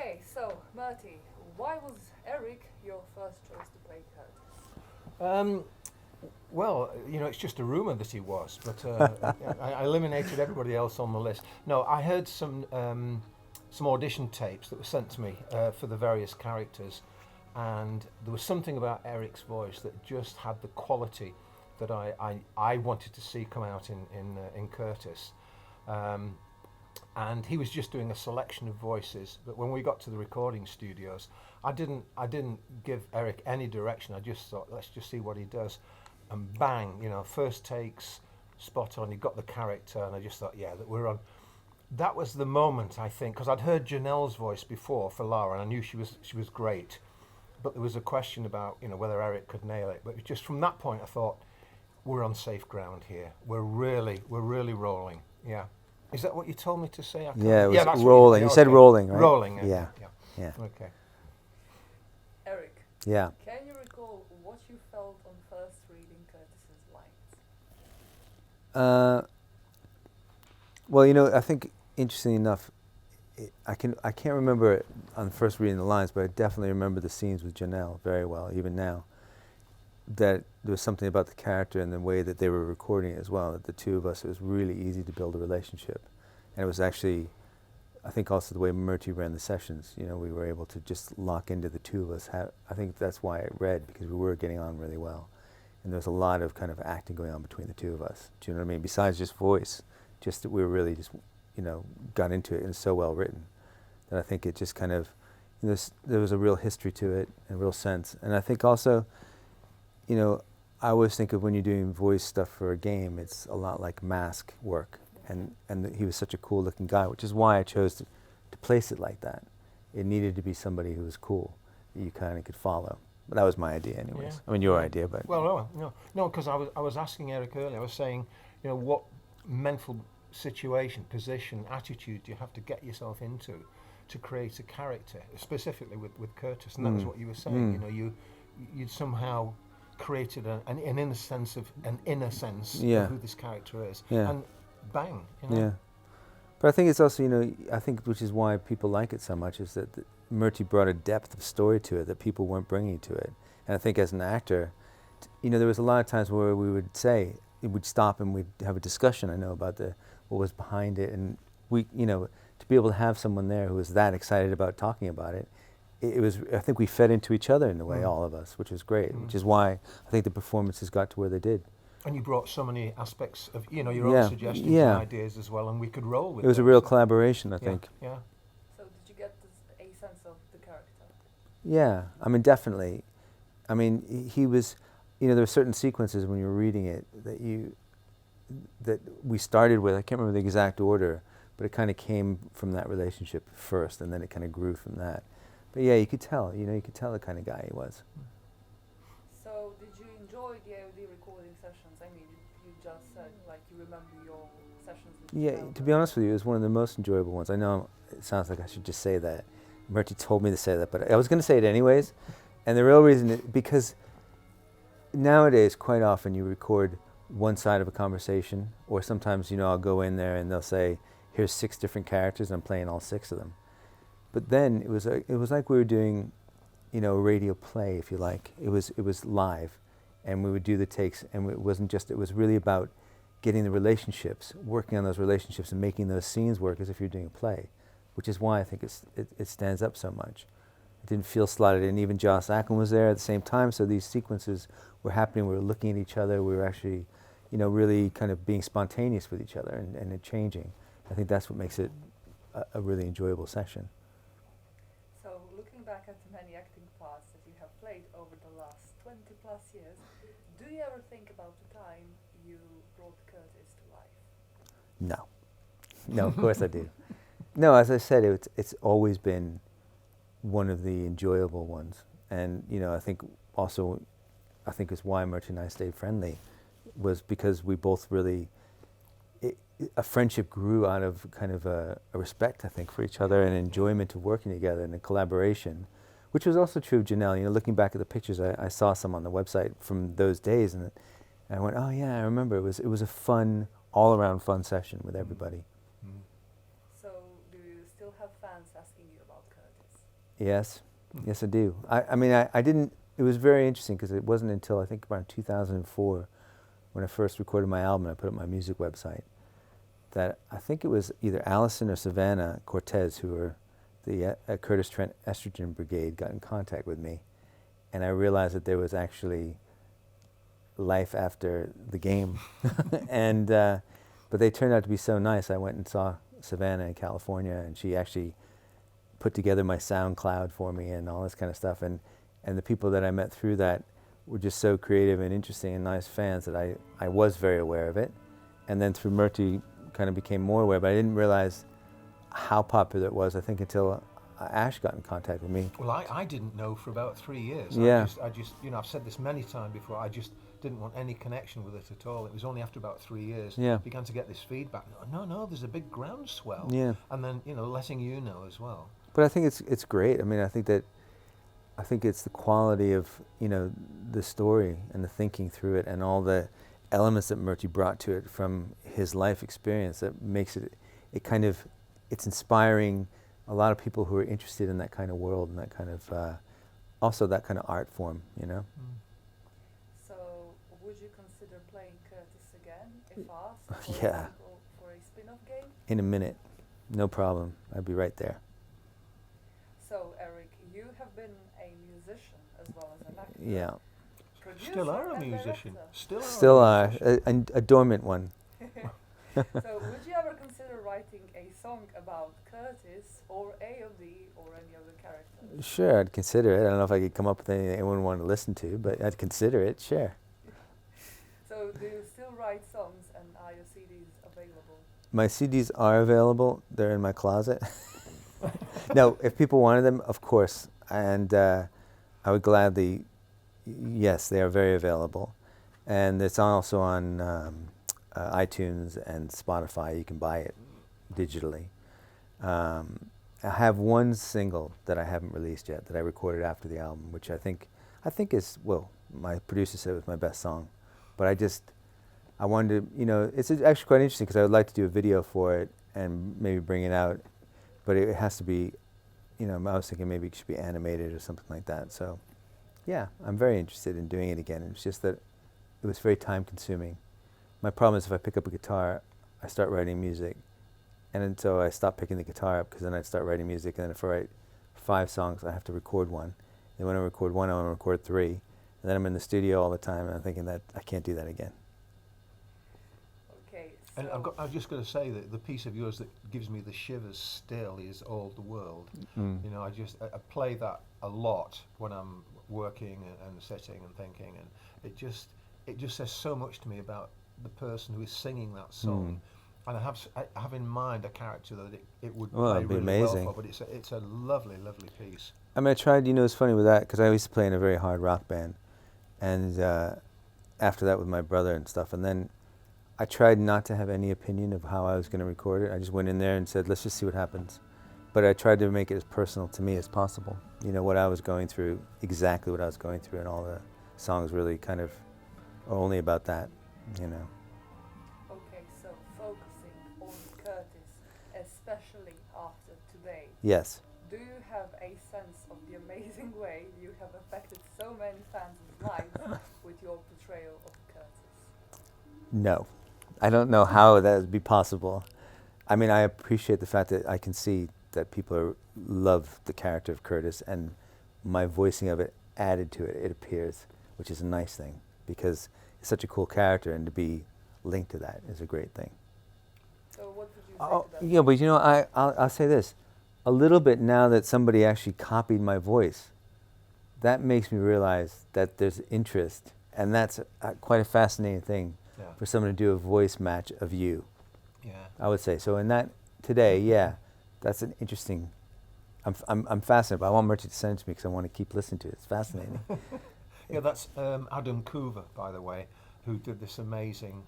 Okay, so Murti, why was Eric your first choice to play Curtis? Well, it's just a rumour that he was, but I eliminated everybody else on the list. No, I heard some audition tapes that were sent to me for the various characters, and there was something about Eric's voice that just had the quality that I wanted to see come out in Curtis. And he was just doing a selection of voices. But when we got to the recording studios, I didn't give Eric any direction. I just thought, let's just see what he does, and bang, first takes, spot on. He got the character, and I just thought, yeah, that we're on. That was the moment, I think, because I'd heard Janelle's voice before for Lara, and I knew she was great. But there was a question about whether Eric could nail it. But it was just from that point, I thought, we're on safe ground here. We're really rolling. Yeah. Is that what you told me to say? Yeah, it was that's rolling. You said rolling, right? Rolling. Yeah. Okay. Eric. Yeah. Can you recall what you felt on first reading Curtis's lines? Well, I think interestingly enough, I can't remember it on first reading the lines, but I definitely remember the scenes with Janelle very well, even now. That there was something about the character and the way that they were recording it as well, that the two of us, it was really easy to build a relationship. And it was actually, I think also the way Murti ran the sessions, we were able to just lock into the two of us. I think that's why it read, because we were getting on really well. And there was a lot of kind of acting going on between the two of us. Do you know what I mean? Besides just voice, just that we were really just, got into it, and it's so well written that I think it just kind of, there was a real history to it and a real sense. And I think also, I always think of when you're doing voice stuff for a game, it's a lot like mask work. And he was such a cool looking guy, which is why I chose to place it like that. It needed to be somebody who was cool, that you kind of could follow. But that was my idea anyways. Yeah. I mean, your idea, but... Well, no, because I was asking Eric earlier, I was saying, what mental situation, position, attitude do you have to get yourself into to create a character, specifically with Curtis, and that was what you were saying. You'd somehow created an inner sense of of who this character is, and bang, Yeah, but I think it's also, I think which is why people like it so much, is that Murti brought a depth of story to it that people weren't bringing to it. And I think as an actor, there was a lot of times where we would say, we'd stop and we'd have a discussion, I know, about what was behind it, and we, to be able to have someone there who was that excited about talking about it, it was, I think we fed into each other in a way, all of us, which was great, which is why I think the performances got to where they did. And you brought so many aspects of, your own suggestions and ideas as well, and we could roll with it. It was a real collaboration, I think. Yeah. So did you get a sense of the character? Yeah, I mean, definitely. I mean, he was, there were certain sequences when you were reading it that we started with, I can't remember the exact order, but it kind of came from that relationship first, and then it kind of grew from that. But yeah, you could tell, you could tell the kind of guy he was. So did you enjoy the AOD recording sessions? I mean, you just said, you remember your sessions with Yeah, to be honest with you, it was one of the most enjoyable ones. I know it sounds like I should just say that. Murti told me to say that, but I was going to say it anyways. And the real reason, because nowadays, quite often you record one side of a conversation, or sometimes, I'll go in there and they'll say, here's 6 different characters, I'm playing all 6 of them. But then it was like we were doing, a radio play, if you like. It was live, and we would do the takes, and it was really about getting the relationships, working on those relationships, and making those scenes work as if you're doing a play, which is why I think it stands up so much. It didn't feel slotted in. Even Joss Ackland was there at the same time, so these sequences were happening. We were looking at each other. We were actually, really kind of being spontaneous with each other and it changing. I think that's what makes it a really enjoyable session. So looking back at the many acting parts that you have played over the last 20 plus years, do you ever think about the time you brought Curtis to life? No, of course I do. No, as I said, it's always been one of the enjoyable ones. And, I think it's why Murti and I stayed friendly, was because we both really, a friendship grew out of kind of a respect, I think, for each other, and enjoyment of working together and a collaboration, which was also true of Janelle. Looking back at the pictures, I saw some on the website from those days, and I went, oh yeah, I remember. It was a fun, all-around fun session with everybody. So do you still have fans asking you about Curtis? Yes, yes, I do. I mean, I didn't. It was very interesting because it wasn't until I think around 2004 when I first recorded my album. I put up my music website. That I think it was either Allison or Savannah Cortez, who were the Curtis Trent Estrogen Brigade, got in contact with me, and I realized that there was actually life after the game, and but they turned out to be so nice. I went and saw Savannah in California, and she actually put together my SoundCloud for me and all this kind of stuff, and the people that I met through that were just so creative and interesting and nice fans that I was very aware of it, and then through Murti kind of became more aware, but I didn't realize how popular it was, I think, until Ash got in contact with me. Well, I didn't know for about 3 years. Yeah. I just, you know, I've said this many times before, I just didn't want any connection with it at all. It was only after about 3 years Yeah. began to get this feedback. No, there's a big groundswell. Yeah. And then, you know, letting you know as well. But I think it's great. I mean, I think it's the quality of, you know, the story and the thinking through it and all the elements that Murti brought to it from his life experience that makes it's inspiring a lot of people who are interested in that kind of world and that kind of, also that kind of art form, you know? So, would you consider playing Curtis again, if asked, for Yeah. example, for a spin-off game? In a minute, no problem. I'd be right there. So, Eric, you have been a musician as well as an actor. Yeah. Producer Still are a and musician. director. Still a are, musician. a dormant one. So, would you ever consider writing a song about Curtis or AOD or any other character? Sure, I'd consider it. I don't know if I could come up with anything anyone would want to listen to, but I'd consider it, sure. So, do you still write songs and are your CDs available? My CDs are available. They're in my closet. No, if people wanted them, of course. And I would gladly, yes, they are very available. And it's also on iTunes and Spotify. You can buy it digitally. I have one single that I haven't released yet that I recorded after the album, which I think is, well, my producer said it was my best song. But I wanted to, you know, it's actually quite interesting because I would like to do a video for it and maybe bring it out. But it has to be, you know, I was thinking maybe it should be animated or something like that. So, yeah, I'm very interested in doing it again. It's just that it was very time consuming. My problem is if I pick up a guitar, I start writing music. And then so I stop picking the guitar up because then I'd start writing music. And then if I write 5 songs, I have to record one. And when I record one, I want to record 3. And then I'm in the studio all the time and I'm thinking that I can't do that again. Okay, so And I've just got to say that the piece of yours that gives me the shivers still is All the World. Mm. You know, I play that a lot when I'm working and sitting and thinking, and it just says so much to me about the person who is singing that song. And I have in mind a character that it would Well, play it'd be really amazing. well for, but it's a lovely, lovely piece. I mean, I tried, you know, it's funny with that because I used to play in a very hard rock band. And after that with my brother and stuff. And then I tried not to have any opinion of how I was going to record it. I just went in there and said, let's just see what happens. But I tried to make it as personal to me as possible. You know, what I was going through, exactly what I was going through, and all the songs really kind of are only about that, you know. okay, so focusing on Curtis, especially after today, Yes. do you have a sense of the amazing way you have affected so many fans' lives with your portrayal of Curtis? No. I don't know how that would be possible. I mean, I appreciate the fact that I can see that people love the character of Curtis, and my voicing of it added to it, it appears, which is a nice thing, because it's such a cool character, and to be linked to that is a great thing. So what would you say to that? Yeah, but you know, I'll say this. A little bit now that somebody actually copied my voice, that makes me realize that there's interest, and that's quite a fascinating thing for someone to do a voice match of you. Yeah. I would say so. In that today, yeah, that's an interesting. I'm fascinated. But I want Murti to send it to me because I want to keep listening to it. It's fascinating. Yeah, that's Adam Coover, by the way, who did this amazing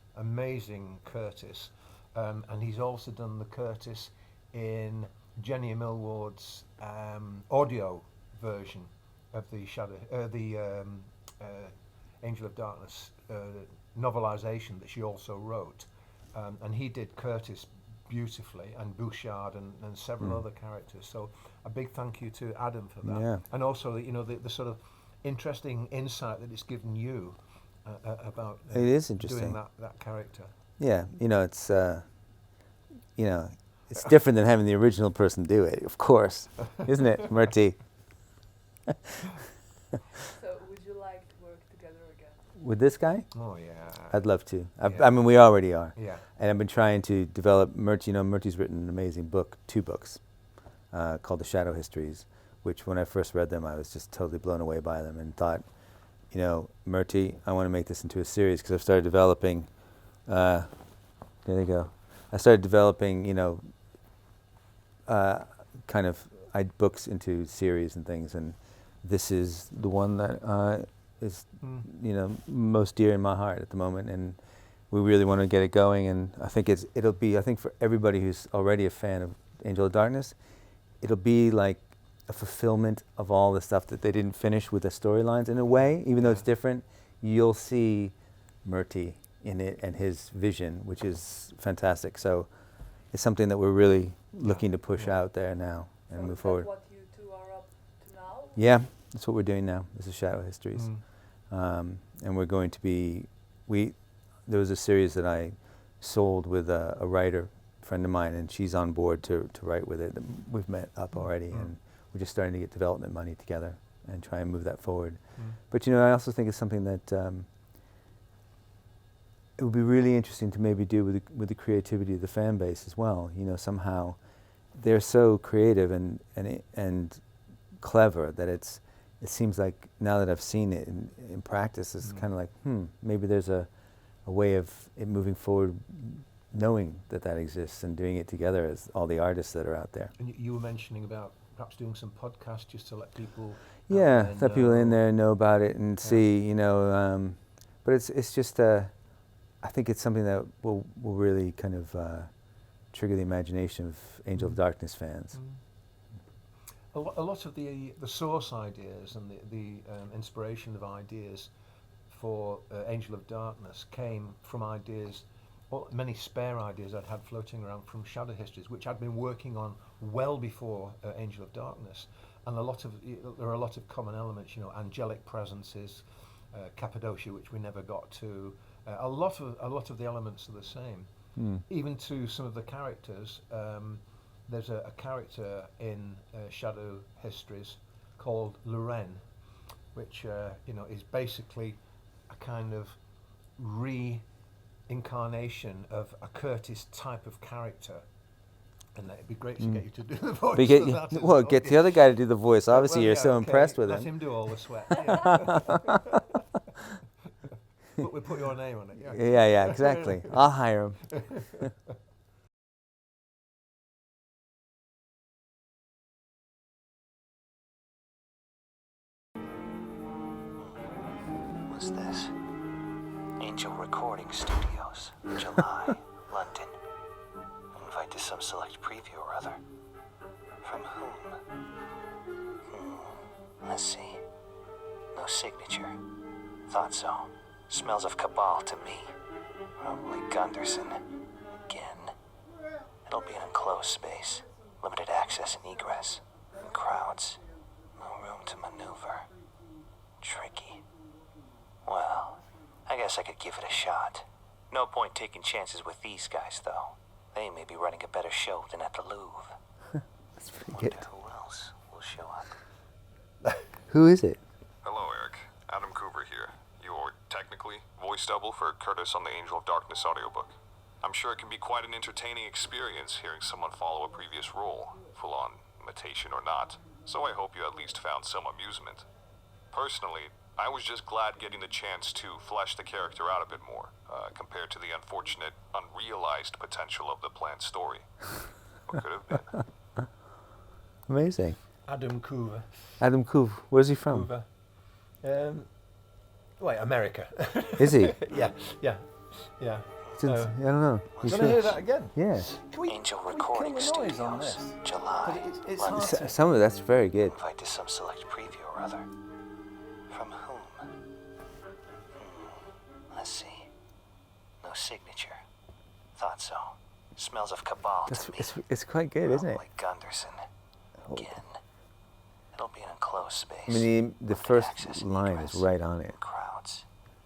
Curtis, and he's also done the Curtis in Jenny Milward's audio version of the Angel of Darkness novelization that she also wrote, and he did Curtis beautifully, and Bouchard and several other characters. So a big thank you to Adam for that. Yeah. And also, the sort of interesting insight that it's given you about It is interesting. doing that character. Yeah, it's it's different than having the original person do it, of course, isn't it, Murti? So would you like to work together again? With this guy? Oh yeah. I'd love to. Yeah. I mean, we already are. Yeah. And I've been trying to develop Murti. Murti's written an amazing book, 2 books, called The Shadow Histories, which when I first read them, I was just totally blown away by them and thought, Murti, I want to make this into a series, because I've started developing, there you go. I started developing, kind of books into series and things, and this is the one that is, most dear in my heart at the moment, and we really want to get it going. And I think it'll be, I think for everybody who's already a fan of Angel of Darkness, it'll be like a fulfillment of all the stuff that they didn't finish with the storylines. In a way, even though it's different, you'll see Murti in it and his vision, which is fantastic. So it's something that we're really looking to push out there now and move forward. What you two are up to now? Yeah, that's what we're doing now. This is Shadow Histories. And we're going to be, there was a series that I sold with a writer friend of mine, and she's on board to write with it. We've met up already, and we're just starting to get development money together and try and move that forward. But I also think it's something that it would be really interesting to maybe do with the creativity of the fan base as well. Somehow they're so creative and clever that it seems like, now that I've seen it in practice, it's kind of like, maybe there's a way of it moving forward, knowing that exists and doing it together as all the artists that are out there. And you were mentioning about perhaps doing some podcasts just to let people let people in there know about it and see, but it's just I think it's something that will really kind of trigger the imagination of Angel of Darkness fans. A lot of the source ideas and the inspiration of ideas for Angel of Darkness came from ideas, many spare ideas I'd had floating around from Shadow Histories, which I'd been working on well before Angel of Darkness. And there are a lot of common elements, angelic presences, Cappadocia, which we never got to. A lot of the elements are the same. Even to some of the characters. There's a character in Shadow Histories called Loren, which is basically a kind of reincarnation of a Curtis type of character. And it'd be great to get you to do the voice. Get the other guy to do the voice. Obviously, you're so impressed with him. Let him do all the sweat. But we put your name on it. Yeah, exactly. I'll hire him. What's this? Angel Recording Studios, July, London. Invite to some select preview or other. From whom? Let's see. No signature. Thought so. Smells of cabal to me. Probably Gunderson. Again. It'll be an enclosed space. Limited access and egress. And crowds. No room to maneuver. Tricky. Well, I guess I could give it a shot. No point taking chances with these guys, though. They may be running a better show than at the Louvre. That's pretty good. Wonder who else will show up. Who is it? Hello, Eric. Adam Coover here. You're technically voice double for Curtis on the Angel of Darkness audiobook. I'm sure it can be quite an entertaining experience hearing someone follow a previous role, full-on imitation or not, so I hope you at least found some amusement. Personally, I was just glad getting the chance to flesh the character out a bit more, compared to the unfortunate, unrealized potential of the planned story. What could have been. Amazing. Adam Coover. Adam Coover. Where's he from? Coover. America. Is he? Yeah. I don't know. Do you want to hear that again? Yeah. Angel Recording Studios, July, It's London. hard to- Some of that's very good. Invite to some select preview or other. From whom? Let's see. No signature. Thought so. Smells of Cabal to me. It's quite good, isn't it? Like Gunderson. Again. It'll be an enclosed space. I mean, the Limited first access line egress, is right on it. Crowds.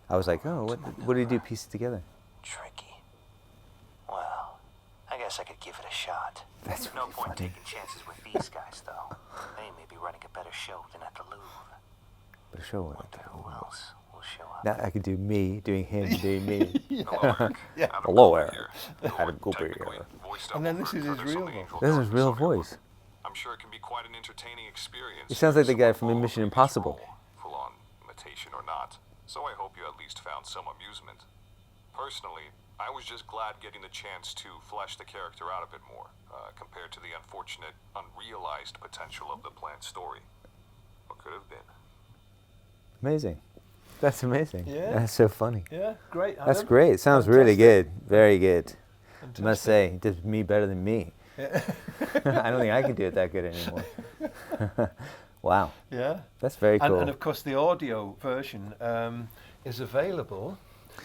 I was like, oh, what did he do? Piece it together. Tricky. Well, I guess I could give it a shot. That's No really point funny. taking chances with these guys, though. They may be running a better show than at the Louvre. But show it. Wonder who else will show up. Now I could do me doing him doing me. Hello, Eric. Yeah. Adam Hello, Cooper Eric. here. Adam You're Cooper technically here. voiced And then double this for is his Curtis real on the voice. Angel This is Dark his real Symphony voice. book. I'm sure it can be quite an entertaining experience. He sounds like the guy hearing from someone Mission follow a previous Impossible. role, full-on imitation or not. So I hope you at least found some amusement. Personally, I was just glad getting the chance to flesh the character out a bit more, compared to the unfortunate, unrealized potential of the planned story. What could have been. Amazing. That's amazing. Yeah. That's so funny. Yeah, great. That's Adam. great. Sounds really Fantastic. good. Very good. I must Fantastic. say, he did me better than me. Yeah. I don't think I can do it that good anymore. Wow. Yeah. That's very cool. And of course, the audio version is available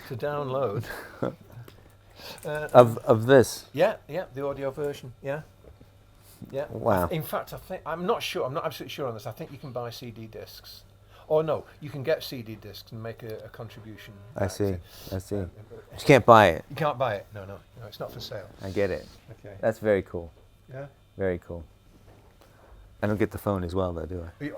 to download. of this. Yeah, the audio version. Yeah. Wow. In fact, I'm not sure. I'm not absolutely sure on this. I think you can buy CD discs, or no, you can get CD discs and make a contribution. I back see. to- I see. But you can't buy it. You can't buy it. No, it's not for sale. I get it. Okay. That's very cool. Yeah. Very cool. I don't get the phone as well, though, do I? You-